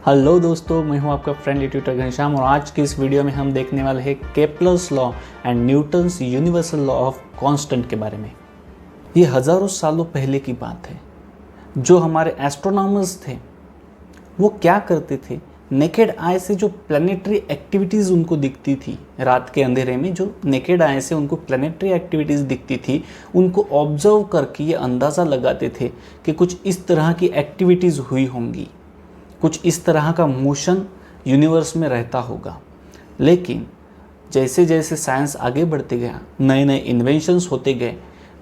Hello दोस्तों, मैं हूं आपका फ्रेंडली ट्यूटर घनश्याम और आज की इस वीडियो में हम देखने वाले हैं Kepler's law and Newton's universal law of constant के बारे में। ये हज़ारों सालों पहले की बात है। जो हमारे एस्ट्रोनॉमर्स थे वो क्या करते थे, नेकेड आई से जो प्लानिटरी एक्टिविटीज़ उनको दिखती थी रात के अंधेरे में, जो नेकेड आई से उनको प्लानिटरी एक्टिविटीज़ दिखती थी, उनको ऑब्जर्व करके ये अंदाज़ा लगाते थे कि कुछ इस तरह की एक्टिविटीज़ हुई होंगी, कुछ इस तरह का मोशन यूनिवर्स में रहता होगा। लेकिन जैसे जैसे साइंस आगे बढ़ते गया, नए नए इन्वेंशंस होते गए,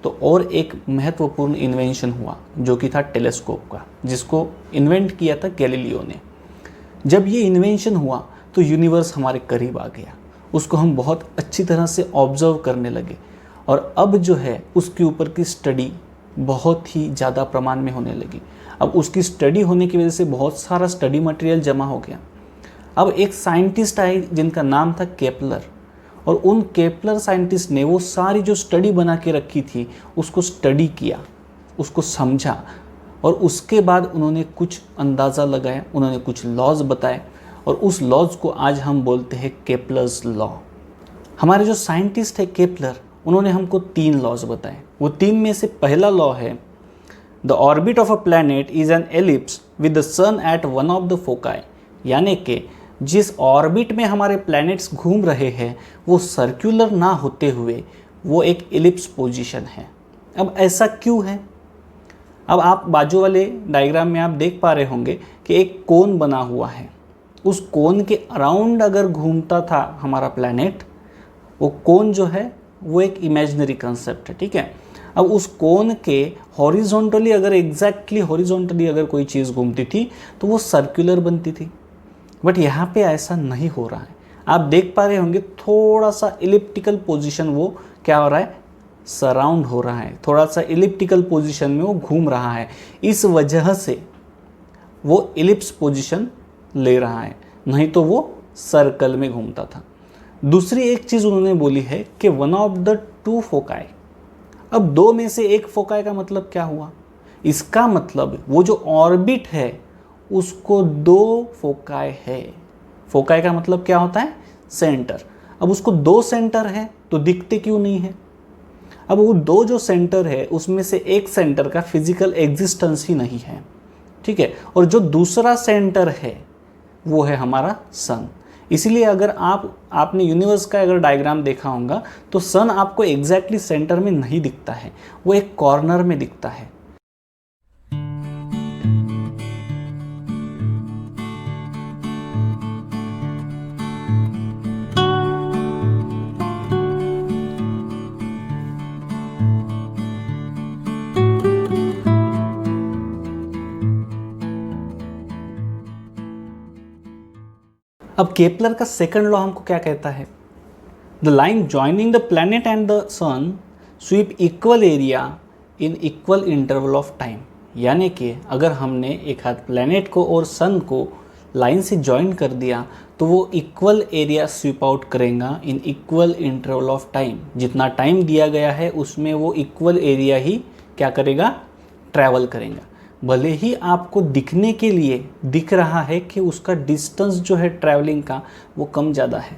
तो और एक महत्वपूर्ण इन्वेंशन हुआ जो कि था टेलीस्कोप का, जिसको इन्वेंट किया था गैलीलियो ने। जब ये इन्वेंशन हुआ तो यूनिवर्स हमारे करीब आ गया, उसको हम बहुत अच्छी तरह से ऑब्जर्व करने लगे और अब जो है उसके ऊपर की स्टडी बहुत ही ज़्यादा प्रमाण में होने लगी। अब उसकी स्टडी होने की वजह से बहुत सारा स्टडी मटेरियल जमा हो गया। अब एक साइंटिस्ट आए जिनका नाम था केपलर, और उन केपलर साइंटिस्ट ने वो सारी जो स्टडी बना के रखी थी उसको स्टडी किया, उसको समझा और उसके बाद उन्होंने कुछ अंदाज़ा लगाया, उन्होंने कुछ लॉज बताए और उस लॉज को आज हम बोलते हैं केपलर्स लॉ। हमारे जो साइंटिस्ट है केपलर, उन्होंने हमको 3 लॉज बताए। वो 3 में से पहला लॉ है the orbit of a planet is an ellipse with the sun at one of the foci, यानी कि जिस ऑर्बिट में हमारे प्लैनेट्स घूम रहे हैं वो सर्कुलर ना होते हुए वो एक एलिप्स पोजीशन है। अब ऐसा क्यों है? अब आप बाजू वाले डायग्राम में आप देख पा रहे होंगे कि एक कोन बना हुआ है। उस कोन के अराउंड अगर घूमता था हमारा प्लैनेट, वो कोन जो है वो एक इमेजिनरी कंसेप्ट है, ठीक है। अब उस कोन के हॉरिजॉन्टली अगर एग्जैक्टली हॉरिजॉन्टली अगर कोई चीज़ घूमती थी तो वो सर्कुलर बनती थी, बट यहाँ पे ऐसा नहीं हो रहा है। आप देख पा रहे होंगे थोड़ा सा इलिप्टिकल पोजीशन वो क्या हो रहा है, सराउंड हो रहा है, थोड़ा सा इलिप्टिकल पोजीशन में वो घूम रहा है। इस वजह से वो इलिप्स पोजीशन ले रहा है, नहीं तो वो सर्कल में घूमता था। दूसरी एक चीज़ उन्होंने बोली है कि वन ऑफ द 2 फोकाई। अब 2 में से एक फोकाई का मतलब क्या हुआ? इसका मतलब वो जो ऑर्बिट है उसको 2 फोकाई है। फोकाई का मतलब क्या होता है? सेंटर। अब उसको 2 सेंटर है तो दिखते क्यों नहीं है? अब वो 2 जो सेंटर है उसमें से एक सेंटर का फिजिकल एग्जिस्टेंस ही नहीं है, ठीक है। और जो दूसरा सेंटर है वो है हमारा सन। इसीलिए अगर आपने यूनिवर्स का अगर डायग्राम देखा होगा तो सन आपको एग्जैक्टली सेंटर में नहीं दिखता है, वो एक कॉर्नर में दिखता है। अब केपलर का सेकंड लॉ हमको क्या कहता है? The line joining the planet and the sun sweep equal area in equal interval of time, यानी कि अगर हमने एक हाथ प्लैनेट को और सन को लाइन से जॉइन कर दिया तो वो इक्वल एरिया स्वीप आउट करेगा इन इक्वल इंटरवल ऑफ टाइम। जितना टाइम दिया गया है उसमें वो इक्वल एरिया ही क्या करेगा, ट्रैवल करेगा। भले ही आपको दिखने के लिए दिख रहा है कि उसका डिस्टेंस जो है ट्रैवलिंग का वो कम ज़्यादा है,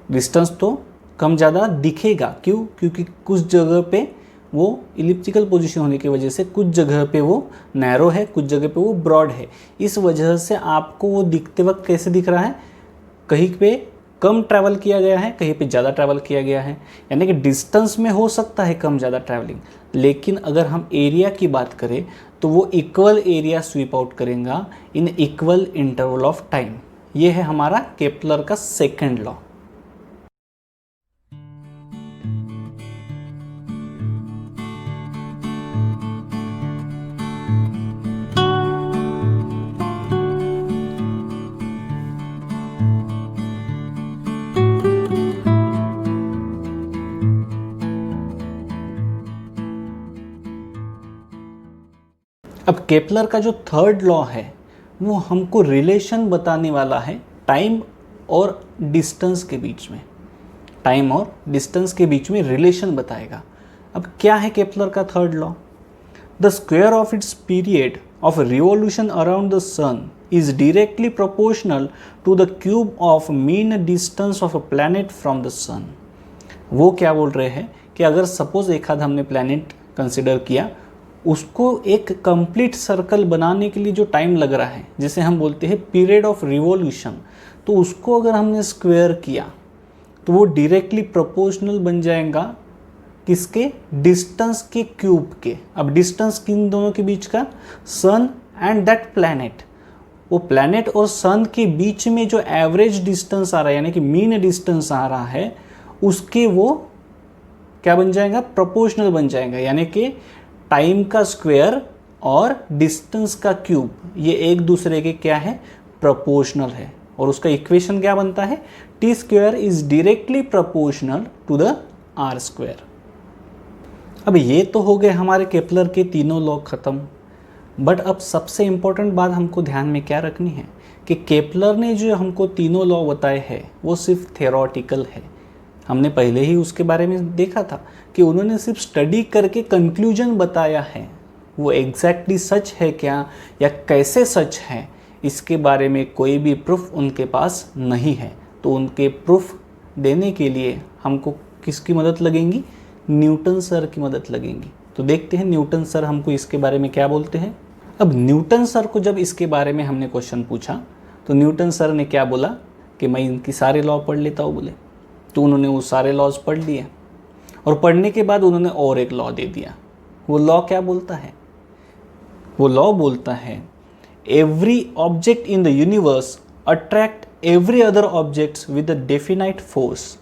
डिस्टेंस तो कम ज़्यादा दिखेगा। क्यों? क्योंकि कुछ जगह पे वो इलिप्टिकल पोजीशन होने की वजह से कुछ जगह पे वो नैरो है, कुछ जगह पे वो ब्रॉड है। इस वजह से आपको वो दिखते वक्त कैसे दिख रहा है, कहीं पे कम ट्रैवल किया गया है, कहीं पे ज़्यादा ट्रैवल किया गया है। यानी कि डिस्टेंस में हो सकता है कम ज़्यादा ट्रैवलिंग, लेकिन अगर हम एरिया की बात करें तो वो इक्वल एरिया स्वीप आउट करेगा इन इक्वल इंटरवल ऑफ टाइम। ये है हमारा केपलर का सेकंड लॉ। अब केपलर का जो थर्ड लॉ है वो हमको रिलेशन बताने वाला है टाइम और डिस्टेंस के बीच में। टाइम और डिस्टेंस के बीच में रिलेशन बताएगा। अब क्या है केपलर का third law? The square of its period of revolution around the sun is directly proportional to the cube of mean distance of a planet from the sun। वो क्या बोल रहे हैं कि अगर सपोज एक आध हमने प्लैनेट कंसिडर किया, उसको एक कंप्लीट सर्कल बनाने के लिए जो टाइम लग रहा है, जिसे हम बोलते हैं पीरियड ऑफ रिवॉल्यूशन, तो उसको अगर हमने स्क्वायर किया तो वो डायरेक्टली प्रोपोर्शनल बन जाएगा किसके? डिस्टेंस के क्यूब के। अब डिस्टेंस किन दोनों के बीच का? सन एंड दैट प्लैनेट। वो प्लैनेट और सन के बीच में जो एवरेज डिस्टेंस आ रहा है, यानी कि मीन डिस्टेंस आ रहा है, उसके वो क्या बन जाएगा? प्रोपोर्शनल बन जाएगा। यानी कि टाइम का स्क्वायर और डिस्टेंस का क्यूब, ये एक दूसरे के क्या है? प्रोपोर्शनल है। और उसका इक्वेशन क्या बनता है? T square is directly proportional to the R square. अब ये तो हो गए हमारे केपलर के तीनों लॉ खत्म। बट अब सबसे इम्पोर्टेंट बात हमको ध्यान में क्या रखनी है कि केपलर ने जो हमको तीनों लॉ बताए हैं वो सिर्फ थ्योरेटिकल है। हमने पहले ही उसके बारे में देखा था कि उन्होंने सिर्फ स्टडी करके कंक्लूजन बताया है। वो एग्जैक्टली सच है क्या या कैसे सच है, इसके बारे में कोई भी प्रूफ उनके पास नहीं है। तो उनके प्रूफ देने के लिए हमको किसकी मदद लगेंगी? न्यूटन सर की मदद लगेंगी। तो देखते हैं न्यूटन सर हमको इसके बारे में क्या बोलते हैं। अब न्यूटन सर को जब इसके बारे में हमने क्वेश्चन पूछा तो न्यूटन सर ने क्या बोला कि मैं इनकी सारे लॉ पढ़ लेता हूँ बोले। तो उन्होंने वो सारे लॉज पढ़ लिए और पढ़ने के बाद उन्होंने और एक लॉ दे दिया। वो लॉ क्या बोलता है? वो लॉ बोलता है every object in the universe attract every other objects with a definite force.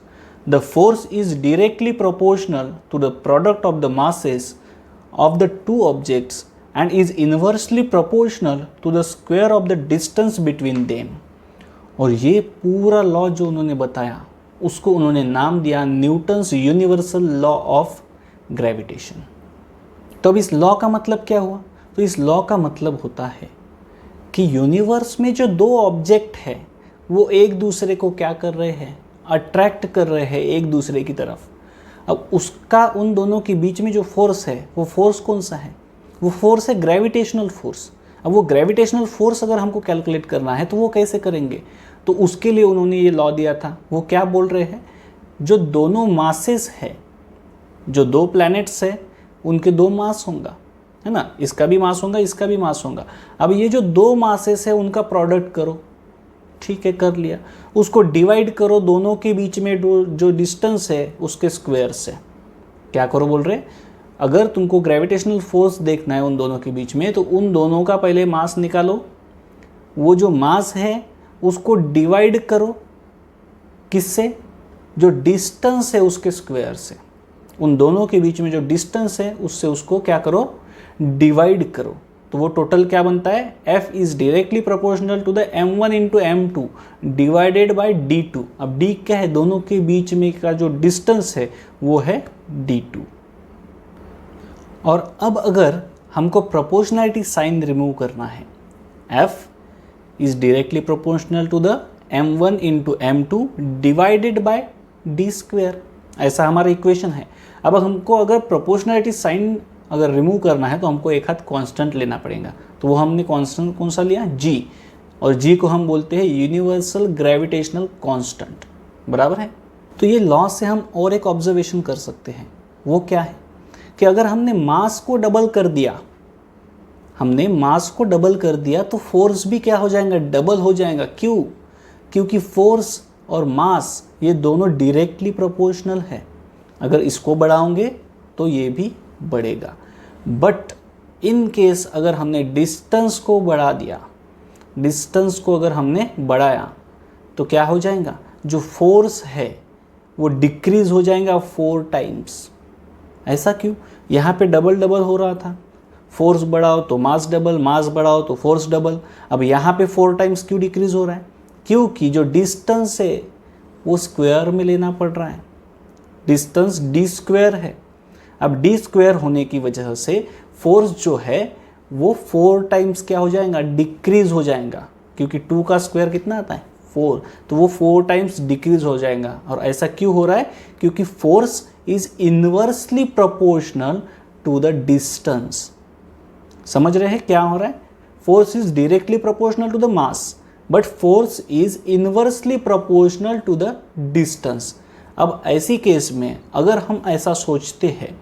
The force is directly proportional to the product of the masses of the two objects and is inversely proportional to the square of the distance between them। और ये पूरा law जो उन्होंने बताया उसको उन्होंने नाम दिया Newton's universal law of gravitation. तो अब इस लॉ का मतलब क्या हुआ? तो इस लॉ का मतलब होता है कि यूनिवर्स में जो दो ऑब्जेक्ट है वो एक दूसरे को क्या कर रहे हैं? अट्रैक्ट कर रहे हैं एक दूसरे की तरफ। अब उसका उन दोनों के बीच में जो फोर्स है वो फोर्स कौन सा है? वो फोर्स है ग्रेविटेशनल फोर्स। अब वो ग्रेविटेशनल फोर्स अगर हमको कैलकुलेट करना है तो वो कैसे करेंगे? तो उसके लिए उन्होंने ये लॉ दिया था। वो क्या बोल रहे हैं? जो दोनों मासेस है, जो दो प्लैनेट्स है, उनके दो मास होगा, है ना? इसका भी मास होगा, इसका भी मास होगा। अब ये जो दो मासेस है उनका प्रोडक्ट करो। ठीक है, कर लिया। उसको डिवाइड करो दोनों के बीच में जो डिस्टेंस है उसके स्क्वायर से। क्या करो बोल रहे? अगर तुमको ग्रेविटेशनल फोर्स देखना है उन दोनों के बीच में तो उन दोनों का पहले मास निकालो। वो जो मास है उसको डिवाइड करो किससे? जो डिस्टेंस है उसके स्क्वायर से। उन दोनों के बीच में जो डिस्टेंस है उससे उसको क्या करो? डिवाइड करो। तो वो टोटल क्या बनता है? F is directly proportional to the m1 into m2 divided by d2। अब d क्या है? दोनों के बीच में का जो डिस्टेंस है वो है d2। और अब अगर हमको प्रोपोर्शनैलिटी साइन रिमूव करना है, F is directly proportional to the m1 into m2 divided by d square. ऐसा हमारा इक्वेशन है। अब हमको अगर प्रोपोर्शनैलिटी साइन अगर रिमूव करना है तो हमको एक हाथ कांस्टेंट लेना पड़ेगा। तो वो हमने कांस्टेंट कौन सा लिया? G। और G को हम बोलते हैं यूनिवर्सल ग्रेविटेशनल कांस्टेंट। बराबर है। तो ये लॉ से हम और एक ऑब्जर्वेशन कर सकते हैं। वो क्या है कि अगर हमने मास को डबल कर दिया, तो फोर्स भी क्या हो जाएगा? डबल हो जाएगा। क्यों? क्योंकि फोर्स और मास ये दोनों डायरेक्टली प्रोपोर्शनल है। अगर इसको बढ़ाओगे तो ये भी बढ़ेगा। बट इन केस अगर हमने डिस्टेंस को बढ़ा दिया, डिस्टेंस को अगर हमने बढ़ाया तो क्या हो जाएगा? जो फोर्स है वो डिक्रीज हो जाएगा 4 टाइम्स। ऐसा क्यों? यहाँ पे डबल डबल हो रहा था। फोर्स बढ़ाओ तो मास डबल, मास बढ़ाओ तो फोर्स डबल। अब यहाँ पे 4 टाइम्स क्यों डिक्रीज हो रहा है? क्योंकि जो डिस्टेंस है वो स्क्वायर में लेना पड़ रहा है। डिस्टेंस d स्क्वायर है। अब d स्क्वायर होने की वजह से फोर्स जो है वो 4 टाइम्स क्या हो जाएगा? डिक्रीज हो जाएगा। क्योंकि 2 का स्क्वायर कितना आता है? 4। तो वो 4 टाइम्स डिक्रीज हो जाएगा। और ऐसा क्यों हो रहा है? क्योंकि force is inversely proportional to the distance. समझ रहे हैं क्या हो रहा है? force is directly proportional to the mass, but force is inversely proportional to the distance. अब ऐसी केस में अगर हम ऐसा सोचते हैं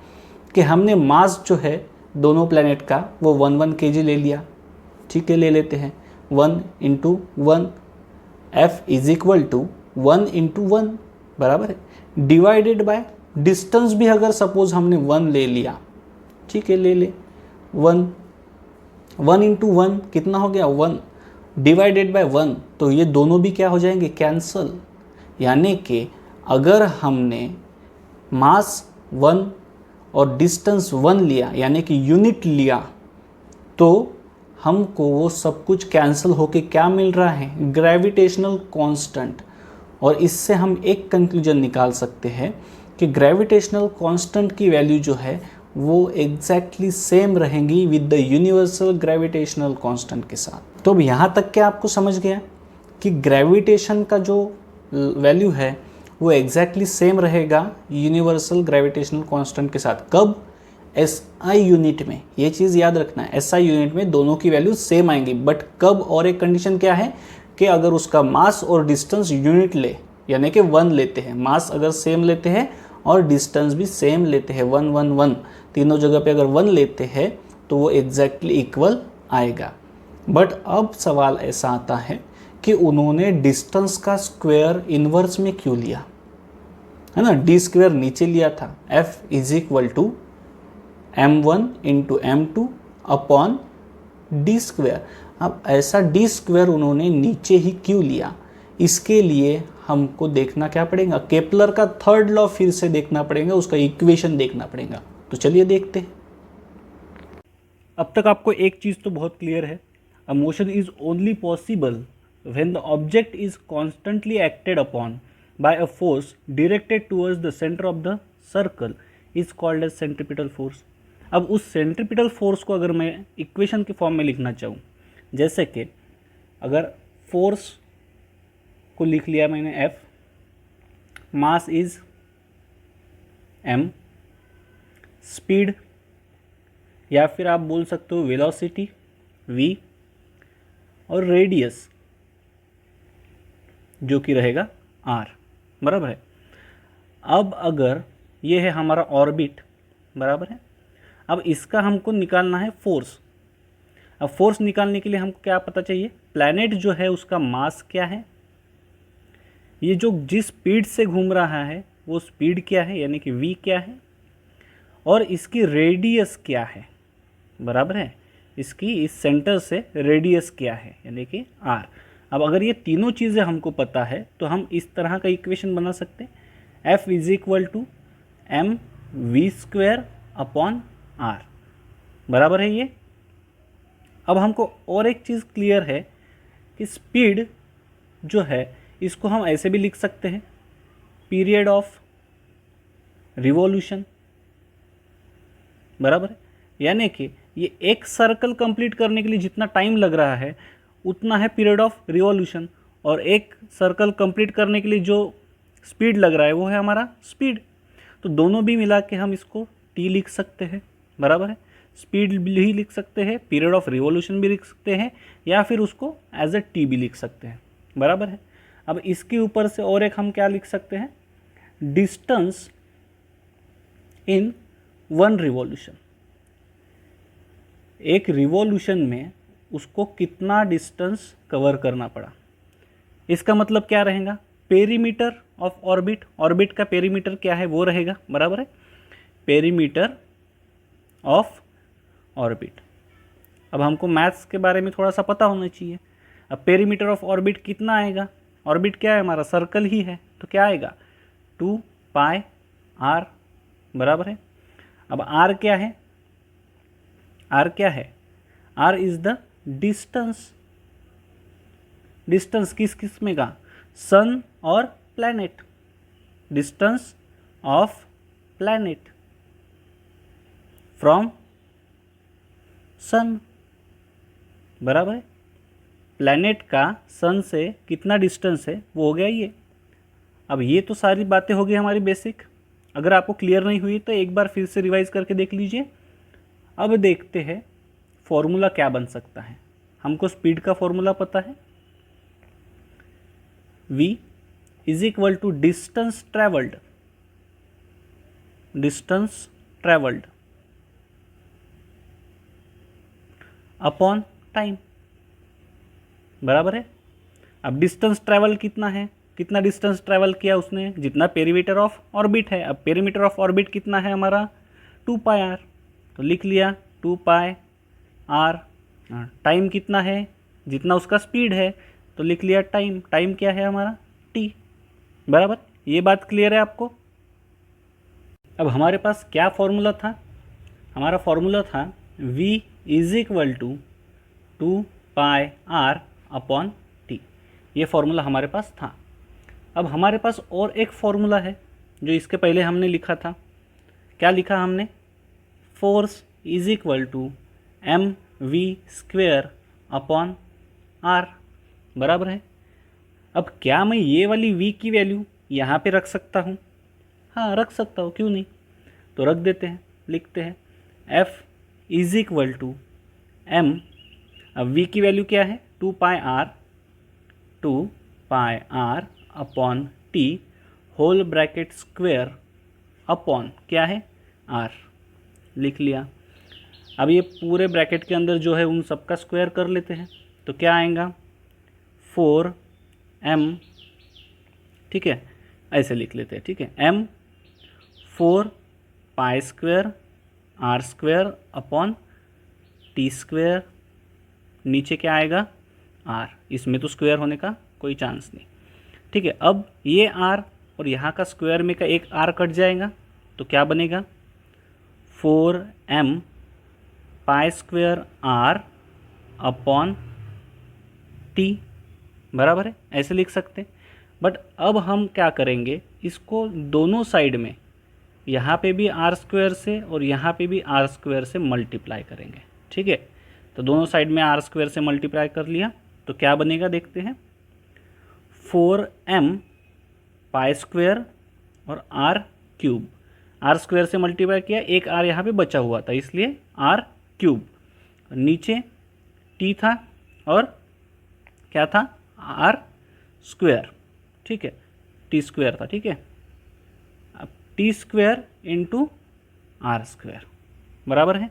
कि हमने मास जो है दोनों प्लैनेट का वो 1 kg ले लिया, ठीक है, ले लेते हैं 1 × 1, F इज इक्वल टू 1 × 1 बराबर है, डिवाइडेड बाय डिस्टेंस भी अगर सपोज हमने 1 ले लिया, ठीक है, ले 1 × 1 कितना हो गया 1 डिवाइडेड बाय 1, तो ये दोनों भी क्या हो जाएंगे कैंसल। यानी कि अगर हमने मास 1 और डिस्टेंस 1 लिया यानी कि यूनिट लिया, तो हमको वो सब कुछ कैंसिल होके क्या मिल रहा है, ग्रेविटेशनल कांस्टेंट। और इससे हम एक कंक्लूजन निकाल सकते हैं कि ग्रेविटेशनल कांस्टेंट की वैल्यू जो है वो एग्जैक्टली सेम रहेंगी with the universal gravitational constant के साथ। तो अब यहाँ तक क्या आपको समझ गया कि ग्रेविटेशन का जो वैल्यू है वो एग्जैक्टली सेम रहेगा यूनिवर्सल ग्रेविटेशनल कांस्टेंट के साथ। कब, SI यूनिट में, ये चीज़ याद रखना है, SI यूनिट में दोनों की वैल्यू सेम आएंगी। बट कब, और एक कंडीशन क्या है कि अगर उसका मास और डिस्टेंस यूनिट ले, यानी कि 1 लेते हैं, मास अगर सेम लेते हैं और डिस्टेंस भी सेम लेते हैं 1 1 1, तीनों जगह पे अगर 1 लेते हैं तो वो एग्जैक्टली इक्वल आएगा। बट अब सवाल ऐसा आता है कि उन्होंने डिस्टेंस का स्क्वायर इन्वर्स में क्यों लिया, है ना, d² नीचे लिया था, F is equal to m1 × m2 upon d²। अब ऐसा d² उन्होंने नीचे ही क्यों लिया, इसके लिए हमको देखना क्या पड़ेगा, केपलर का थर्ड लॉ फिर से देखना पड़ेगा, उसका इक्वेशन देखना पड़ेगा। तो चलिए देखते हैं। अब तक आपको एक चीज़ तो बहुत क्लियर है, a motion is only possible when the object is constantly acted upon by a force directed towards the centre of the circle is called as centripetal force. अब उस सेंट्रीपिटल फोर्स को अगर मैं इक्वेशन के form में लिखना चाहूँ, जैसे कि अगर फोर्स को लिख लिया मैंने F, mass is m, speed या फिर आप बोल सकते हो वेलोसिटी v, और रेडियस जो कि रहेगा r, बराबर है। अब अगर ये है हमारा ऑर्बिट, बराबर है, अब इसका हमको निकालना है फोर्स। अब फोर्स निकालने के लिए हमको क्या पता चाहिए, प्लैनेट जो है उसका मास क्या है, ये जो जिस स्पीड से घूम रहा है वो स्पीड क्या है यानी कि v क्या है, और इसकी रेडियस क्या है, बराबर है, इसकी इस सेंटर से रेडियस क्या है यानी कि r। अब अगर ये तीनों चीज़ें हमको पता है तो हम इस तरह का इक्वेशन बना सकते हैं, F is equal to mv² upon r, बराबर है ये। अब हमको और एक चीज़ क्लियर है कि स्पीड जो है इसको हम ऐसे भी लिख सकते हैं, पीरियड ऑफ रिवॉल्यूशन, बराबर है, यानी कि ये एक सर्कल कंप्लीट करने के लिए जितना टाइम लग रहा है उतना है पीरियड ऑफ रिवॉल्यूशन, और एक सर्कल कंप्लीट करने के लिए जो स्पीड लग रहा है वो है हमारा स्पीड। तो दोनों भी मिला के हम इसको t लिख सकते हैं, बराबर है, स्पीड भी लिख सकते हैं, पीरियड ऑफ रिवॉल्यूशन भी लिख सकते हैं, या फिर उसको एज ए t भी लिख सकते हैं, बराबर है। अब इसके ऊपर से और एक हम क्या लिख सकते हैं, डिस्टेंस इन 1 रिवॉल्यूशन, एक रिवॉल्यूशन में उसको कितना डिस्टेंस कवर करना पड़ा। इसका मतलब क्या रहेगा, पेरीमीटर ऑफ ऑर्बिट, ऑर्बिट का पेरीमीटर क्या है वो रहेगा, बराबर है, पेरीमीटर ऑफ ऑर्बिट। अब हमको मैथ्स के बारे में थोड़ा सा पता होना चाहिए। अब पेरीमीटर ऑफ ऑर्बिट कितना आएगा, ऑर्बिट क्या है हमारा, सर्कल ही है, तो क्या आएगा 2πr, बराबर है। अब r क्या है, r क्या है, r is the distance, distance किस किस में का, सन और planet, distance of planet from sun, बराबर है, प्लैनेट का सन से कितना डिस्टेंस है वो हो गया ये। अब ये तो सारी बातें हो गई हमारी बेसिक, अगर आपको क्लियर नहीं हुई तो एक बार फिर से रिवाइज करके देख लीजिए। अब देखते हैं फॉर्मूला क्या बन सकता है। हमको स्पीड का फॉर्मूला पता है, v is equal to distance travelled upon time, बराबर है। अब डिस्टेंस ट्रेवल कितना है, कितना डिस्टेंस ट्रेवल किया उसने, जितना पेरीमीटर ऑफ ऑर्बिट है। अब पेरीमीटर ऑफ ऑर्बिट कितना है हमारा, 2πr, तो लिख लिया 2πr। टाइम कितना है, जितना उसका स्पीड है, तो लिख लिया टाइम, टाइम क्या है हमारा t, बराबर। ये बात क्लियर है आपको। अब हमारे पास क्या फॉर्मूला था, हमारा फॉर्मूला था v is equal to 2πr upon t, ये फॉर्मूला हमारे पास था। अब हमारे पास और एक फॉर्मूला है जो इसके पहले हमने लिखा था। क्या लिखा हमने, force is equal to mv² upon r, बराबर है। अब क्या मैं ये वाली v की वैल्यू यहाँ पे रख सकता हूँ, हाँ रख सकता हूँ, क्यों नहीं, तो रख देते हैं, लिखते हैं f is equal to m, अब v की वैल्यू क्या है 2πr upon t whole bracket square upon क्या है r, लिख लिया। अब ये पूरे ब्रैकेट के अंदर जो है उन सब का स्क्वायर कर लेते हैं, तो क्या आएगा 4m, ठीक है, ऐसे लिख लेते हैं, ठीक है, m 4π² r² अपॉन t², नीचे क्या आएगा r, इसमें तो स्क्वायर होने का कोई चांस नहीं, ठीक है। अब ये r और यहाँ का स्क्वायर में का एक r कट जाएगा, तो क्या बनेगा 4m π² r अपॉन t, बराबर है, ऐसे लिख सकते हैं। बट अब हम क्या करेंगे, इसको दोनों साइड में, यहाँ पे भी r² से और यहाँ पे भी r² से मल्टीप्लाई करेंगे, ठीक है। तो दोनों साइड में r² से मल्टीप्लाई कर लिया, तो क्या बनेगा देखते हैं, 4m π² और r³ r² से मल्टीप्लाई किया, एक r यहाँ पे बचा हुआ था इसलिए r³, नीचे t था और क्या था r², ठीक है, t² था, ठीक है। अब t² इंटू r², बराबर है।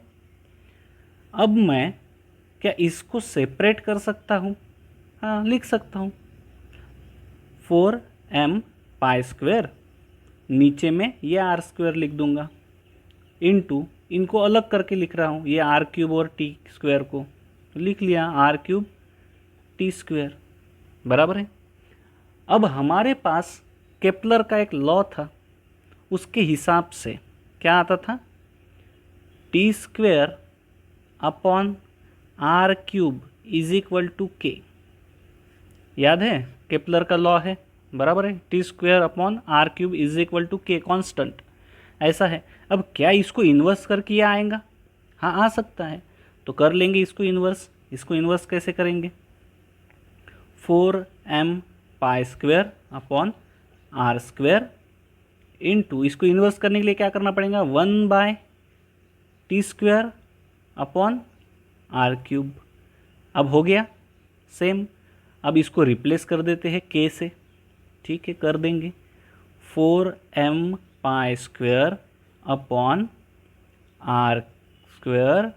अब मैं क्या इसको सेपरेट कर सकता हूँ, हाँ लिख सकता हूँ 4m π², नीचे में ये r² लिख दूंगा, इंटू इनको अलग करके लिख रहा हूँ, ये r³ और t² को, तो लिख लिया r³ t², बराबर है। अब हमारे पास केपलर का एक लॉ था, उसके हिसाब से क्या आता था, t² upon r³ is equal to k, याद है केपलर का लॉ है, बराबर है, t² upon r³ is equal to k constant, ऐसा है। अब क्या इसको इन्वर्स करके ये आएगा, हाँ आ सकता है, तो कर लेंगे इसको इन्वर्स। इसको इन्वर्स कैसे करेंगे, 4m π² अपॉन r² इंटू, इसको इन्वर्स करने के लिए क्या करना पड़ेगा, 1/t² अपॉन r³। अब हो गया सेम। अब इसको रिप्लेस कर देते हैं k से, ठीक है, कर देंगे 4m π² अपॉन r²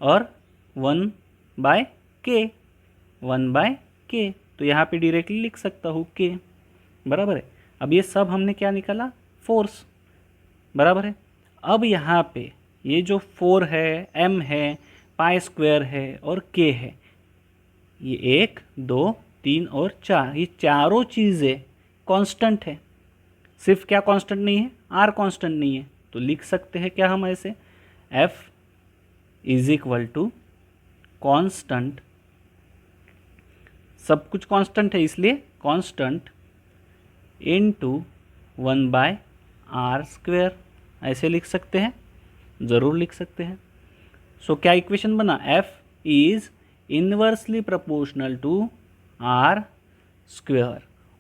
और 1/k, तो यहाँ पे डायरेक्टली लिख सकता हूँ k, बराबर है। अब ये सब हमने क्या निकाला, फोर्स, बराबर है। अब यहाँ पे ये जो 4 है, m है, π² है और k है, ये 1 2 3 और 4, ये चारों चीज़ें कांस्टेंट है। सिर्फ क्या कांस्टेंट नहीं है, r कांस्टेंट नहीं है, तो लिख सकते हैं क्या हम ऐसे, f is equal to constant, सब कुछ कांस्टेंट है इसलिए कांस्टेंट इनटू 1/r², ऐसे लिख सकते हैं, ज़रूर लिख सकते हैं। सो क्या इक्वेशन बना, f is inversely proportional to r²,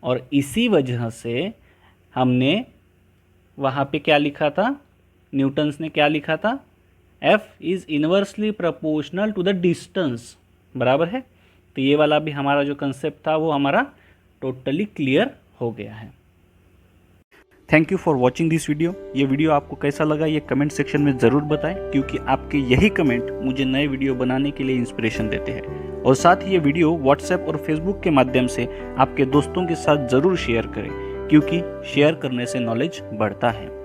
और इसी वजह से हमने वहाँ पे क्या लिखा था, न्यूटन्स ने क्या लिखा था, f is inversely proportional to the distance, बराबर है। तो ये वाला भी हमारा जो कंसेप्ट था वो हमारा टोटली क्लियर हो गया है। Thank you for watching this video. ये वीडियो आपको कैसा लगा ये कमेंट सेक्शन में ज़रूर बताएं, क्योंकि आपके यही कमेंट मुझे नए वीडियो बनाने के लिए इंस्पिरेशन देते हैं। और साथ ही ये वीडियो व्हाट्सएप और फेसबुक के माध्यम से आपके दोस्तों के साथ ज़रूर शेयर करें, क्योंकि शेयर करने से नॉलेज बढ़ता है।